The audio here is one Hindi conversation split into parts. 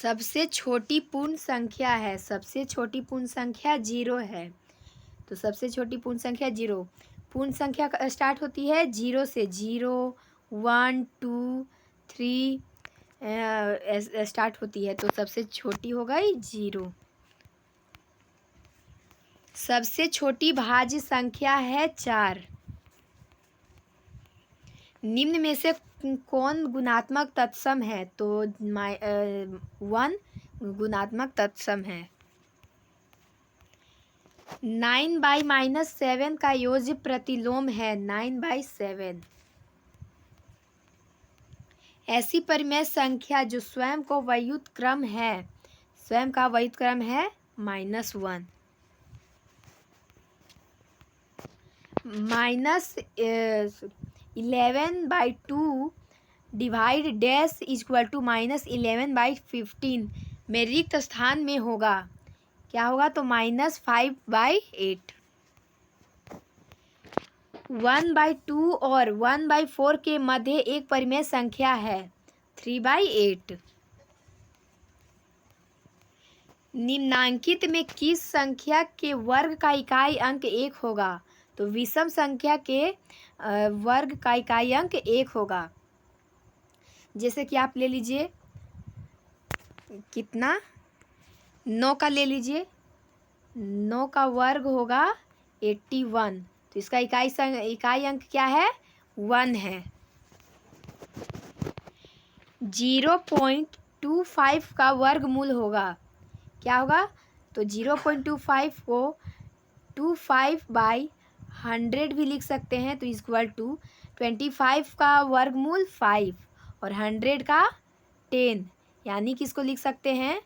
सबसे छोटी पूर्ण संख्या है, सबसे छोटी पूर्ण संख्या 0 है। तो सबसे छोटी पूर्ण संख्या 0। पूर्ण संख्या स्टार्ट होती है 0 से। 0 1 2 3 स्टार्ट होती है, तो सबसे छोटी हो गई 0। सबसे छोटी भाज्य संख्या है 4। निम्न में से कौन गुणात्मक तत्सम है? तो 1 गुणात्मक तत्सम है। 9/-7 का योज्य प्रतिलोम है 9/7। ऐसी परिमेय संख्या जो स्वयं को व्युत्क्रम क्रम है, स्वयं का व्युत्क्रम क्रम है -1। -11/2 डिवाइड डैश इक्वल टू -11/15 में रिक्त स्थान में होगा, क्या होगा? तो -5/8। 1/2 और 1/4 के मध्य एक परिमेय संख्या है 3/8। निम्नांकित में किस संख्या के वर्ग का इकाई अंक 1 होगा? तो विषम संख्या के वर्ग का इकाई अंक 1 होगा। जैसे कि आप ले लीजिए कितना, 9 का ले लीजिए, 9 का वर्ग होगा 81, तो इसका इकाई अंक क्या है? 1 है। 0.25 का वर्गमूल होगा, क्या होगा? तो 0.25 को 25/100 भी लिख सकते हैं, तो इक्वल टू 25 का वर्गमूल 5 और 100 का 10, यानी कि इसको लिख सकते हैं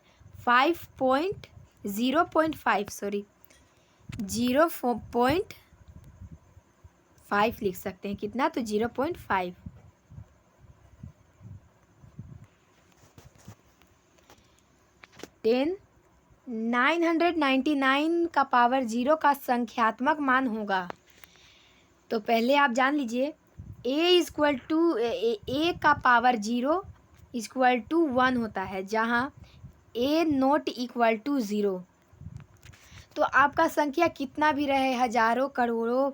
0.5 लिख सकते हैं। कितना? तो 0.5। 10 999 का पावर 0 का संख्यात्मक मान होगा। तो पहले आप जान लीजिए a का पावर 0 इक्वल टू 1 होता है, जहाँ a नॉट इक्वल टू 0। तो आपका संख्या कितना भी रहे, हजारों करोड़ों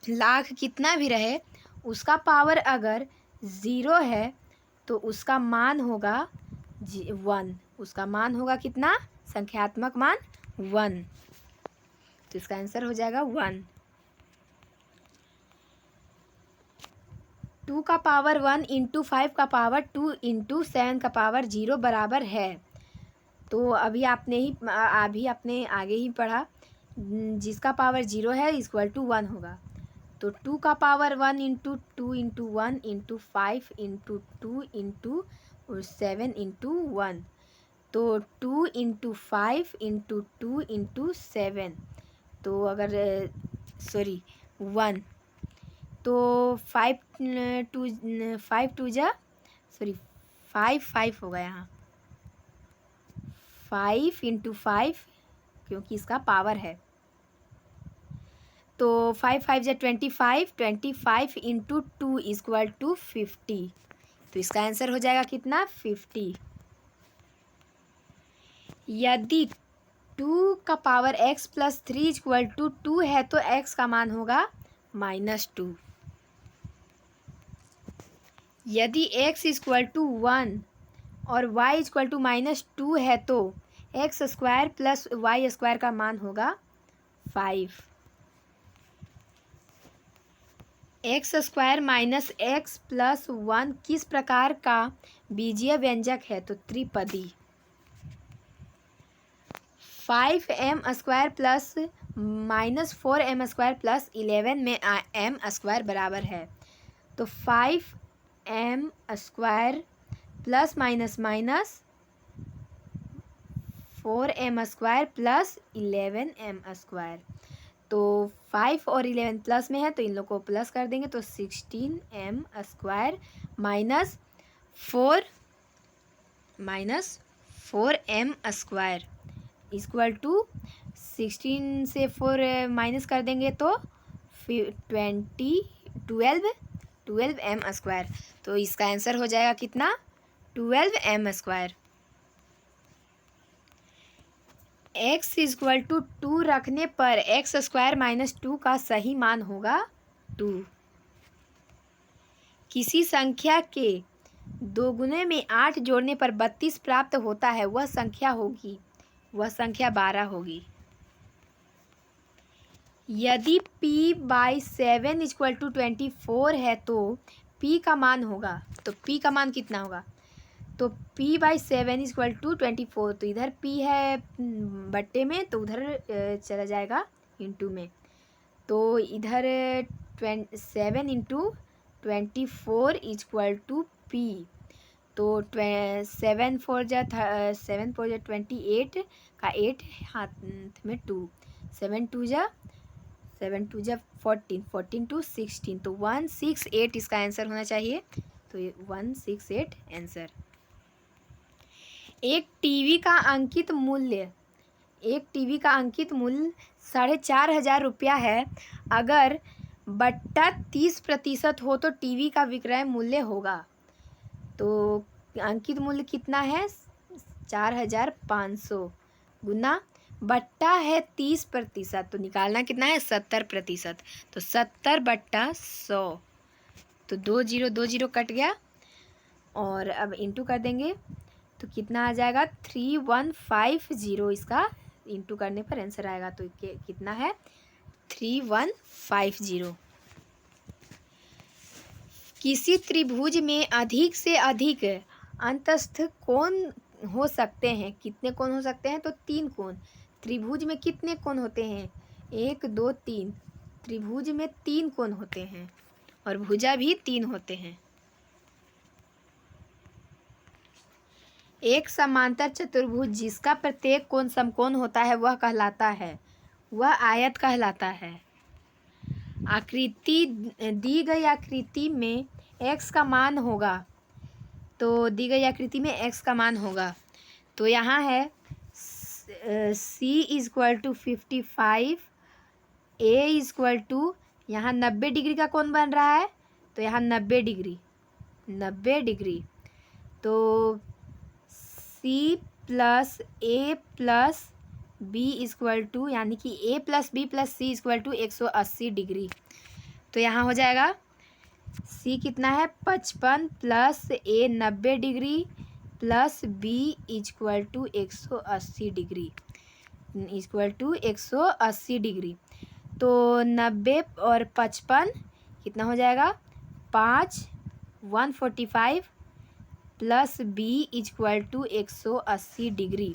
लाख कितना भी रहे, उसका पावर अगर 0 है तो उसका मान होगा 1। उसका मान होगा कितना? संख्यात्मक मान 1। तो इसका आंसर हो जाएगा 1। 2 का पावर 1 इंटू 5 का पावर 2 इंटू 7 का पावर 0 बराबर है। तो अभी आपने आगे ही पढ़ा, जिसका पावर 0 है इक्वल टू 1 होगा। तो 2 का power 1 into 2 into 1 into 5 into 2 into 7 into 1, तो 2 इंटू 5 इंटू 2 इंटू 7, तो अगर 1, तो 5 होगा यहाँ। 5 इंटू 5 क्योंकि इसका पावर है, तो 5 5 जा 25, 25 इंटू 2 इक्वल टू 50। तो इसका आंसर हो जाएगा कितना? 50। यदि 2 का power x plus 3 equal to 2 है तो x का मान होगा -2। यदि x इक्वल टू 1 और y इक्वल टू -2 है तो x square plus y square का मान होगा 5। X square minus x plus 1 किस प्रकार का बीजीय व्यंजक है? तो त्रिपदी। 5m² प्लस -4m² प्लस 11 में m² बराबर है, तो 5m² plus minus 4m² plus 11m², तो 5 और 11 प्लस में है तो इन लोग को प्लस कर देंगे, तो 16m² -4m² इक्वल टू 16 से 4 माइनस कर देंगे तो 12m²। तो इसका आंसर हो जाएगा कितना? 12m²। x इक्वल टू 2 रखने पर एक्स स्क्वायर माइनस 2 का सही मान होगा 2। किसी संख्या के दोगुने में 8 जोड़ने पर 32 प्राप्त होता है, वह संख्या 12 होगी। यदि p/7 इक्वल टू 24 है तो p का मान होगा, तो p का मान कितना होगा? तो p/7 इक्वल टू 24, तो इधर p है बट्टे में, तो उधर चला जाएगा इंटू में, तो इधर 7 इंटू 24 इक्वल टू p, तो 7 4 जा 28 का 8 हाथ में 2, 7 2 जा 14, 14 टू 16, तो 168 इसका आंसर होना चाहिए, तो ये 168 आंसर। एक टीवी का अंकित मूल्य 4,500 रुपया है। अगर बट्टा 30% हो तो टीवी का विक्रय मूल्य होगा। तो अंकित मूल्य कितना है? 4,500 गुना बट्टा है 30%, तो निकालना कितना है? 70%, तो 70/100, तो 2 0 कट गया, और अब इंटू कर देंगे तो कितना आ जाएगा? 3150, इसका इंटू करने पर आंसर आएगा, तो कितना है? 3150। किसी त्रिभुज में अधिक से अधिक अंतस्थ कोण हो सकते हैं। कितने कोण हो सकते हैं? तो 3 कोण। त्रिभुज में कितने कोण होते हैं? 1 2 3। त्रिभुज में 3 कोण होते हैं, और भुजा भी 3 होते हैं। एक समांतर चतुर्भुज जिसका प्रत्येक कोण समकोण होता है वह आयत कहलाता है। दी गई आकृति में x का मान होगा, तो दी गई आकृति में x का मान होगा, तो यहाँ है c equal to 55, a equal to, यहाँ 90 डिग्री का कोण बन रहा है, तो यहाँ 90 डिग्री, तो c plus a plus b equal to, यानी कि a plus b plus c equal to 180 degree. तो यहाँ हो जाएगा c कितना है? 55 plus a 90 degree plus b equal to 180 degree, equal to 180 degree. तो 90 और 55 कितना हो जाएगा? 5 145 plus b equal to 180 degree,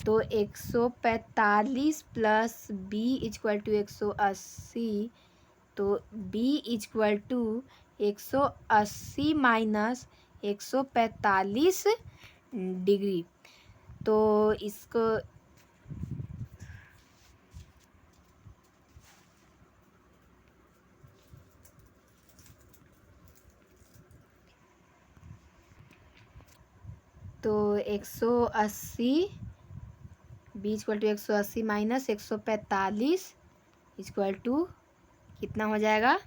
तो 145 प्लस b इक्वल टू 180, तो b equal to 180 minus 145 degree, तो इसको तो 180 b equal to 180 minus 145 equal to कितना हो जाएगा?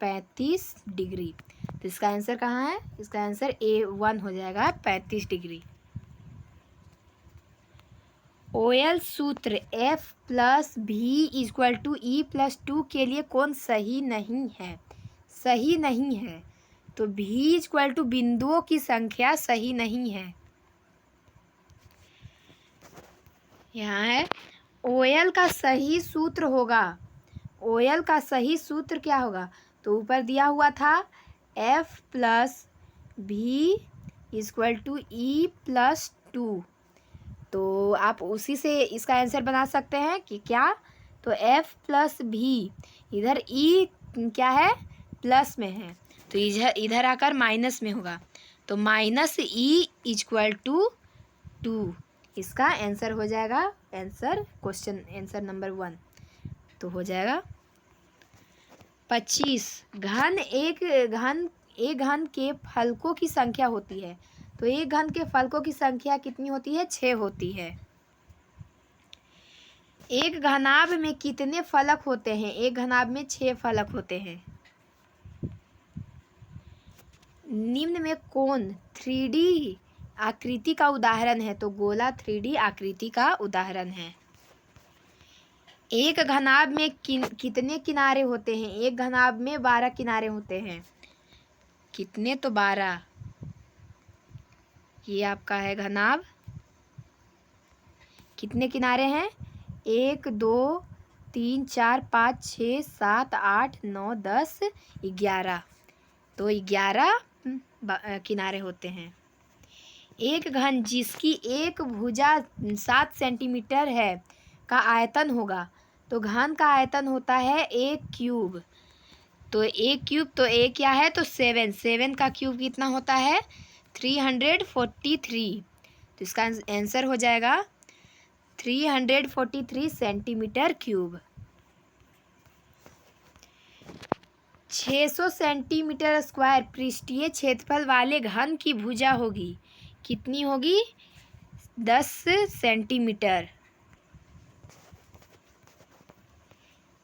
35 डिग्री। तो इसका आंसर कहाँ है? इसका आंसर A1 हो जाएगा, 35 डिग्री। ओयल सूत्र F प्लस भी इक्वल टू E प्लस 2 के लिए कौन सही नहीं है? सही नहीं है, तो भी इक्वल टू बिंदुओं की संख्या सही नहीं है। यहाँ है ओयल का सही सूत्र होगा, ओयल का सही सूत्र क्या होगा? तो ऊपर दिया हुआ था F प्लस भी इक्वल टू E प्लस 2, तो आप उसी से इसका आंसर बना सकते हैं कि क्या? तो F प्लस भी, इधर E क्या है? प्लस में है, तो इधर आकर माइनस में होगा, तो माइनस E इक्वल टू 2 इसका आंसर हो जाएगा। क्वेश्चन आंसर नंबर 1 तो हो जाएगा 25। एक घन के फलकों की संख्या होती है, तो एक घन के फलकों की संख्या कितनी होती है? 6 होती है। एक घनाभ में कितने फलक होते हैं? एक घनाभ में 6 फलक होते हैं। निम्न में कौन 3D आकृति का उदाहरण है, तो गोला 3D आकृति का उदाहरण है। एक घनाभ में कितने किनारे होते हैं? एक घनाभ में 12 किनारे होते हैं। कितने? तो 12। ये आपका है घनाभ। कितने किनारे हैं? 1 2 3 4 5 6 7 8 9 10 11। तो 11 किनारे होते हैं। एक घन जिसकी एक भुजा 7 सेंटीमीटर है का आयतन होगा, तो घन का आयतन होता है 1 क्यूब। तो 1 क्यूब, तो 1 क्या है? तो 7 का क्यूब कितना होता है? 343। तो इसका आंसर हो जाएगा 343 सेंटीमीटर क्यूब। 600 सेंटीमीटर स्क्वायर पृष्ठीय क्षेत्रफल वाले घन की भुजा होगी। कितनी होगी? 10 सेंटीमीटर।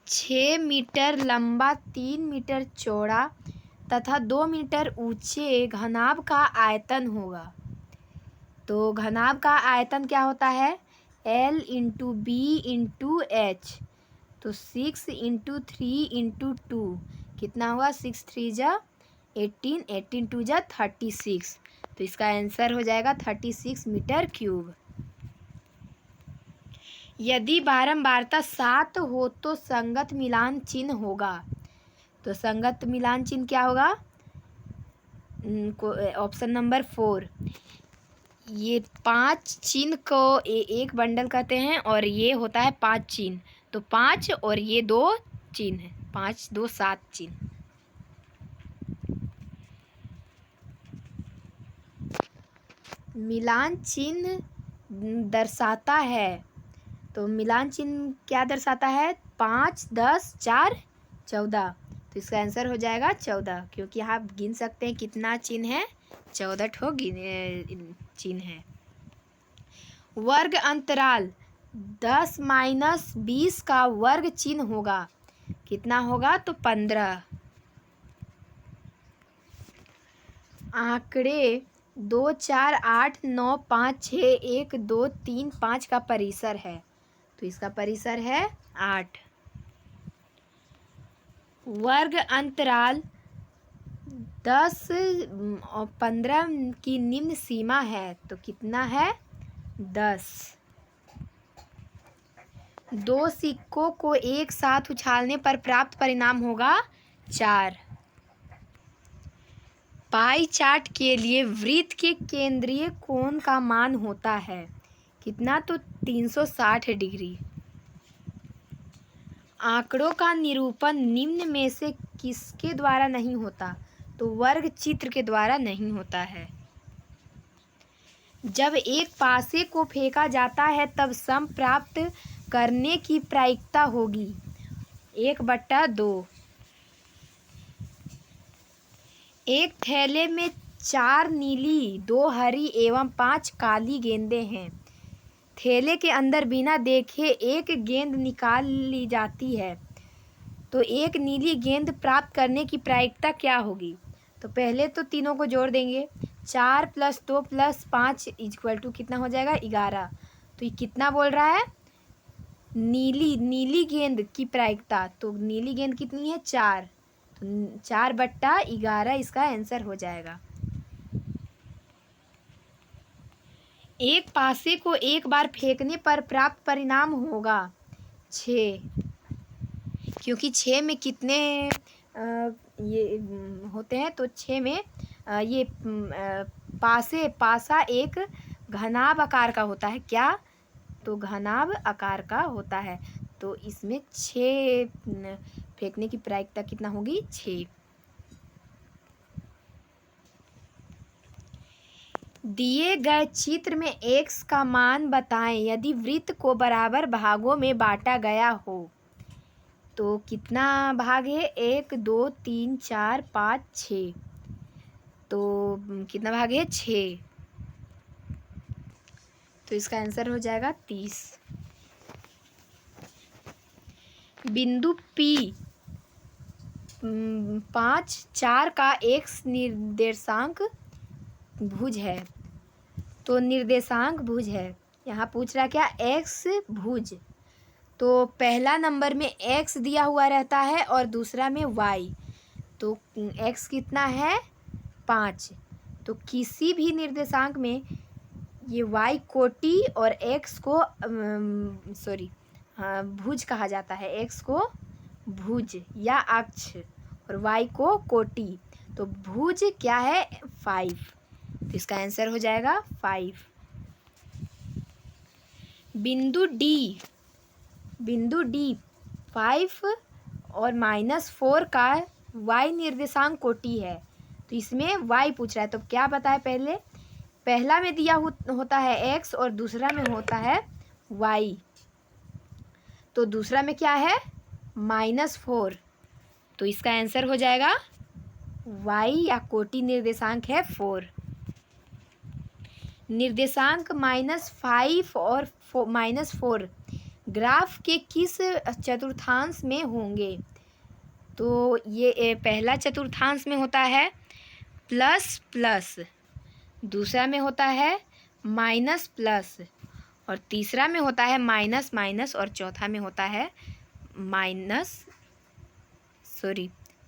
6 मीटर लंबा, 3 मीटर चौड़ा तथा 2 मीटर ऊंचे घनाभ का आयतन होगा। तो घनाभ का आयतन क्या होता है? L into b into h. तो 6 इंटू 3 इंटू 2 कितना हुआ? 6 3 जा 18, 18 2 जा 36। तो इसका आंसर हो जाएगा 36 मीटर क्यूब। यदि बारंबारता 7 हो तो संगत मिलान चिन्ह होगा। तो संगत मिलान चिन्ह क्या होगा? Option number 4। ये 5 चिन्ह को एक बंडल कहते हैं और ये होता है 5 चिन्ह। तो 5 और ये 2 चिन्ह, 5 2 7 चिन्ह। मिलान चिन्ह दर्शाता है, तो मिलान चिन्ह क्या दर्शाता है? 5 10 4 14। तो इसका आंसर हो जाएगा 14, क्योंकि यहाँ आप गिन सकते हैं कितना चिन्ह है? 14 ठो चिन्ह है। वर्ग अंतराल 10 माइनस 20 का वर्ग चिन्ह होगा। कितना होगा? तो 15। आंकड़े 2 4 8 9 5 6 1 2 3 5 का परिसर है, तो इसका परिसर है 8। वर्ग अंतराल 10 और 15 की निम्न सीमा है, तो कितना है? 10। 2 सिक्कों को एक साथ उछालने पर प्राप्त परिणाम होगा 4। पाई चार्ट के लिए वृत्त के केंद्रीय कोण का मान होता है कितना? तो 360 डिग्री। आंकड़ों का निरूपण निम्न में से किसके द्वारा नहीं होता? तो वर्ग चित्र के द्वारा नहीं होता है। जब एक पासे को फेंका जाता है तब सम प्राप्त करने की प्रायिकता होगी 1/2। एक थैले में 4 नीली, 2 हरी एवं 5 काली गेंदें हैं। थैले के अंदर बिना देखे एक गेंद निकाल ली जाती है, तो एक नीली गेंद प्राप्त करने की प्रायिकता क्या होगी? तो पहले तो तीनों को जोड़ देंगे। 4 + 2 + 5 = कितना हो जाएगा? 11। तो ये कितना बोल रहा है? नीली गेंद की प्रायिकता। तो नीली गेंद कितनी है? 4। तो 4/11 इसका आंसर हो जाएगा। एक पासे को एक बार फेंकने पर प्राप्त परिणाम होगा 6, क्योंकि 6 में कितने ये होते हैं? तो 6 में ये पासा एक घनाभ आकार का होता है। क्या? तो घनाभ आकार का होता है। तो इसमें 6 फेंकने की प्रायिकता कितना होगी? 6। दिए गए चित्र में x का मान बताएं यदि वृत्त को बराबर भागों में बांटा गया हो। तो कितना भाग है? 1 2 3 4 5 6। तो कितना भाग है? 6। तो इसका आंसर हो जाएगा 30। बिंदु P 5 4 का x निर्देशांक भुज है, तो निर्देशांक भुज है। यहाँ पूछ रहा क्या, एक्स भुज। तो पहला नंबर में एक्स दिया हुआ रहता है और दूसरा में वाई। तो एक्स कितना है, 5। तो किसी भी निर्देशांक में ये वाई कोटि और एक्स को भुज कहा जाता है। एक्स को भुज या अक्ष और वाई को कोटि। तो भुज क्या है, 5। तो इसका आंसर हो जाएगा 5। बिंदु डी 5 और -4 का y निर्देशांक कोटि है। तो इसमें y पूछ रहा है, तो क्या बताए, पहला में दिया होता है x और दूसरा में होता है y। तो दूसरा में क्या है, -4। तो इसका आंसर हो जाएगा y या कोटि निर्देशांक है 4। निर्देशांक -5 और -4 ग्राफ के किस चतुर्थांश में होंगे। तो ये पहला चतुर्थांश में होता है प्लस प्लस, दूसरा में होता है माइनस प्लस, और तीसरा में होता है माइनस माइनस, और चौथा में होता है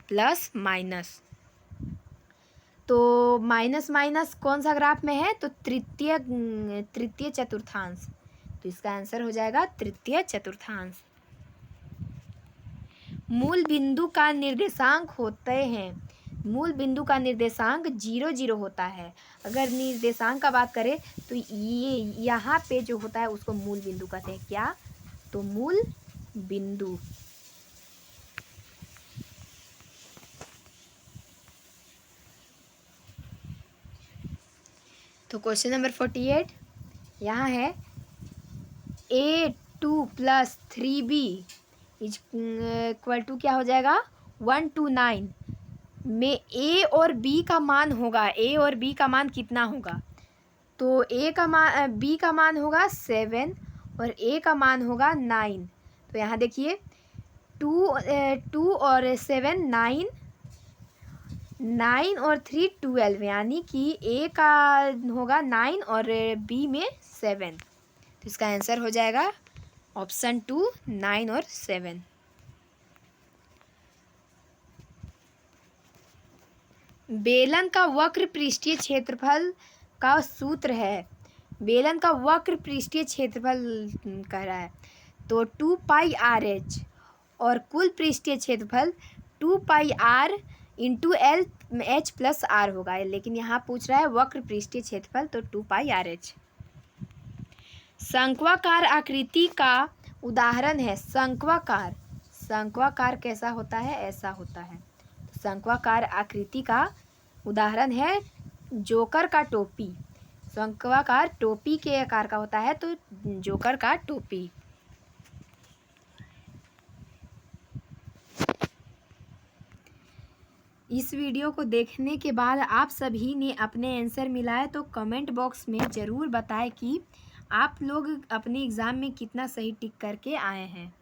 प्लस माइनस। तो माइनस माइनस कौन सा ग्राफ में है, तो तृतीय चतुर्थांश। तो इसका आंसर हो जाएगा तृतीय चतुर्थांश। मूल बिंदु का निर्देशांक होते हैं, मूल बिंदु का निर्देशांक 0 0 होता है। अगर निर्देशांक का बात करें तो ये यहाँ पे जो होता है उसको मूल बिंदु कहते हैं। क्या, तो मूल बिंदु। तो क्वेश्चन नंबर 48 यहाँ है, A2 + 3B इक्वल टू क्या हो जाएगा, 1 to 9 में A और B का मान होगा। A और B का मान कितना होगा, तो B का मान होगा 7 और A का मान होगा 9। तो यहाँ देखिए 2 और 7 9 और 3 12, यानी कि A का होगा 9 और B में 7। तो इसका आंसर हो जाएगा ऑप्शन 2, 9 और 7। बेलन का वक्र पृष्ठीय क्षेत्रफल का सूत्र है। बेलन का वक्र पृष्ठीय क्षेत्रफल कह रहा है, तो 2πRh और कुल पृष्ठीय क्षेत्रफल 2πR × LH + R होगा। लेकिन यहाँ पूछ रहा है वक्र पृष्ठीय क्षेत्रफल, तो 2πRh। शंक्वाकार आकृति का उदाहरण है। शंक्वाकार कैसा होता है, ऐसा होता है। शंक्वाकार आकृति का उदाहरण है जोकर का टोपी। शंक्वाकार टोपी के आकार का होता है, तो जोकर का टोपी। इस वीडियो को देखने के बाद आप सभी ने अपने आंसर मिलाए तो कमेंट बॉक्स में ज़रूर बताएं कि आप लोग अपने एग्ज़ाम में कितना सही टिक करके आए हैं।